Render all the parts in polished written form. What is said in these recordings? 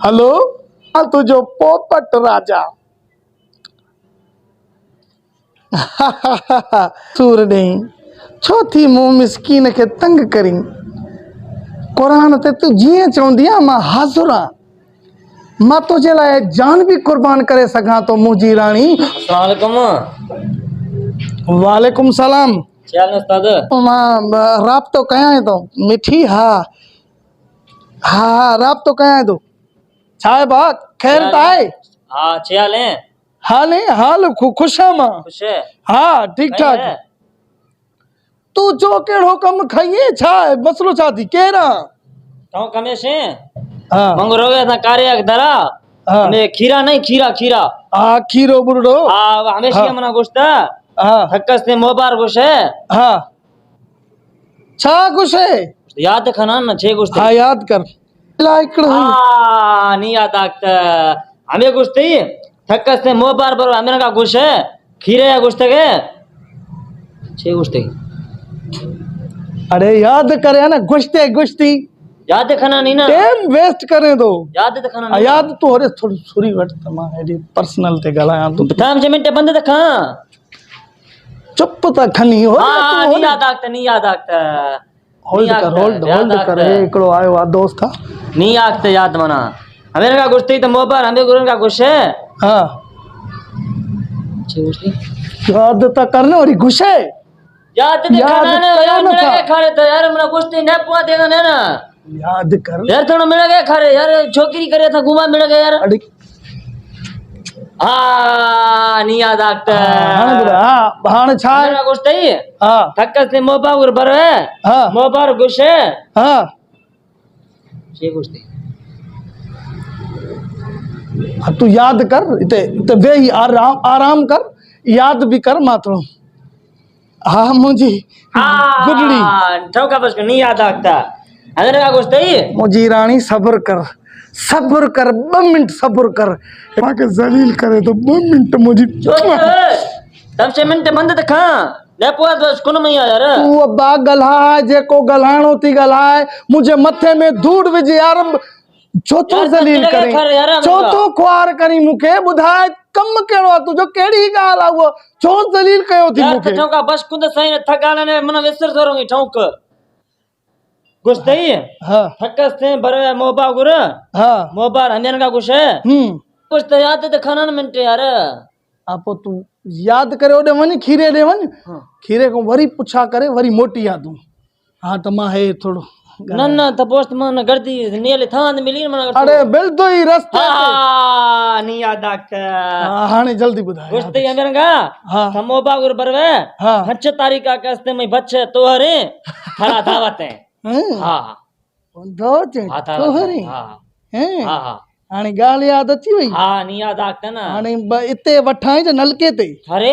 Hello तुझो पोपट राजा सूर ॾेई छो थी मूं मिसकीन के तंग करी कुरान ते तू जीअं चवंदी आहे मां हाज़ुर आहियां मां तुझे लाइ जान भी कुर्बान करे सघां तो मुंहिंजी राणी। अस्सलाम वालेकुम। वालेकुम सलाम। क्या हाल है उस्ताद? मां राब्तो कयां थो मिठी हा हा हा राब्तो कयां थो छा आहे भाउ ख़ैर त आहे? हाँ छह हाल हैं। हाल है हाल खुश आहियां मां। खुश है? हाँ ठीक ठाक। है? तू जो कहिड़ो कमु खईं छा आहे मसलो छा थी केरु आहे? तो कमेशे हाँ मंगो रोगे था कार्य एक दरा हाँ हमें खीरा नहीं खीरा खीरा हाँ खीरो बुरड़ो हाँ हमेशा हाँ मना गुस्ता हाँ हक्कस ने मोबार गुश है हाँ छा कुछ है याद खना ना छह गुस्ते हाँ याद कर ला इकड़ हाँ नहीं याद आता हमें गुस्ती हक्कस ने मोबार बरो हमें का गुश है खीरे या गुस्ते के छह गुस्ते अरे याद करे ना गुश्ते गुश्ती याद खना नहीं ना टाइम वेस्ट करे दो याद तो खना नहीं याद तो अरे थोड़ी सुरी वट तमा एडी पर्सनल ते गलाया तू बता मुझे मिनट बंद तक हाँ चुप ता खनी हो हाँ नहीं याद आता नहीं याद आता होल्ड कर होल्ड कर एकड़ो आयो आ दोस्त था नहीं आता याद मना हमें का गुस्ती तो मोबाइल हमें गुरन का गुस्से हाँ याद ता करने और गुस्से याद तो खाना ना यार मिल के खा रहे तो यार मेरा गुस्ती न पुआ देगा ना याद कर यार थोड़ा मिल गया खा रहे यार छोकरी करे था घुमा मिल गया यार अरे हाँ नहीं याद आता हाँ भाण छा मेरा गुस्ती हाँ थक्का से मोबाइल बर है हाँ मोबाइल गुस्से हाँ ये गुस्ती हाँ तू याद कर इते इते वे ही आराम कर याद भी कर मात्रो हाँ मुझी गुडड़ी ठोका बस नहीं याद आता अगर का गुस्ती मुझी रानी सब्र कर 2 मिनट सब्र कर मां के जलील करे तो 2 मिनट मुझी तब से मिनट बंद त खा ले पुआ बस कोन में यार तू अब्बा गल्हा जेको गल्हाणो थी गल्हाए मुझे मथे में धूड़ विझे यार चौथो जलील करे चौथो ख्वार करी मुखे बुधाए कम केड़ो आ तुजो केड़ी गाल आ वो छो जलील कयो थी मुखे यार ठोका बस कुंद साईं थगाने ने मन विसर थोरोंगी ठोक गुस्ती हां थकस से बरे मोबा गुर हां मोबार हमेन का कुछ है कुछ तो याद तो खाना मिनट यार आपो तू याद करे ओडे वनी खीरे दे वन खीरे को वरी पुछा करे वरी मोटी आ तू हां त मा है थोड़ो न त पोस्ट मन गर्दी नेले थांद मिली मन अरे बिल तो ही रास्ते हां नहीं याद आक हाने जल्दी बुधाए गुस्ती हमेन का हां हम मोबा गुर बरवे हां 5 तारीख का कस्ते में बच्चे तोहरे खरा दावत है हां दो चे तोहरे हैं हां हाने गाल याद अची वई हां नहीं याद आक ना हाने इते वठाई जे नलके ते अरे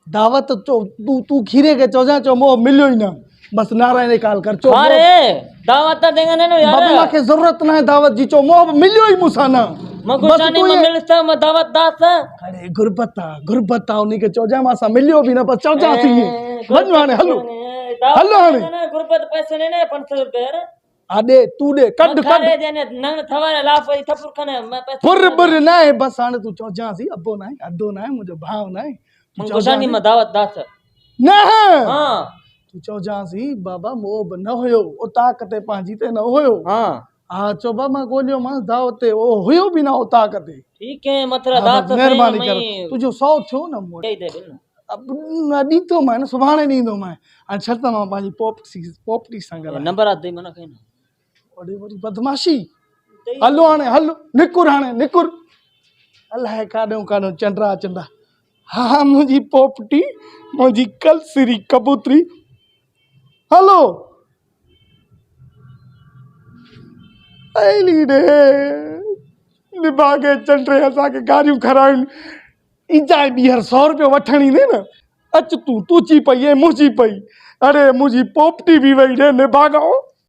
दावत तू खीरे के चौजा चो मो मिलियो ही ना बस नारायण ने काल कर चो अरे दावत देंगे ना यार बाबा के जरूरत ना है दावत जी चो मो मिलियो ही मुसाना मगुचानी में मिलता मैं दावत दास अरे गुरबता उन्हीं के चौजा मासा मिलियो भी ना बस चौजा थी बनवाने हलो हलो ने गुरबत पैसे ने 500 रुपए यार आदे तू दे कड देने नंग थवारे लाफई थपुर खने मैं पैसे पुर ना है बस आने तू चौजा सी अब्बो ना है अद्दो ना है मुझे भाव ना है मगुचानी में दावत दास ना हां तू चौजा सी बाबा मोब न होयो ओ ताकते पांजी ते न होयो हां हाँ चोबा मां गोलियो मां दावते ओ हुयो भी ना ओ ताकते ठीक है मथरा दात मेहरबानी कर तुझो 100 थियो ना मो दे दे अब दी तो मैं सुभाणे दी तो मैं अन छत मां पांजी पोपटी संगला नंबर आ दे मना कहीं ओडी वरी बदमाशी हलो हाने हलो निकुर हाने निकुर अल्लाह काडो चंद्रा चंदा हाँ मुझी पोपटी मुझी कल सिरी कबूतरी हलो ऐली डे निभागे चंड्रे असा के गाड़ियों खराइन इजाई बिहर 100 रुपया वठणी ने ना अच तू ची पई है मुझी पई अरे मुझी पोपटी भी वई रे निभागाओ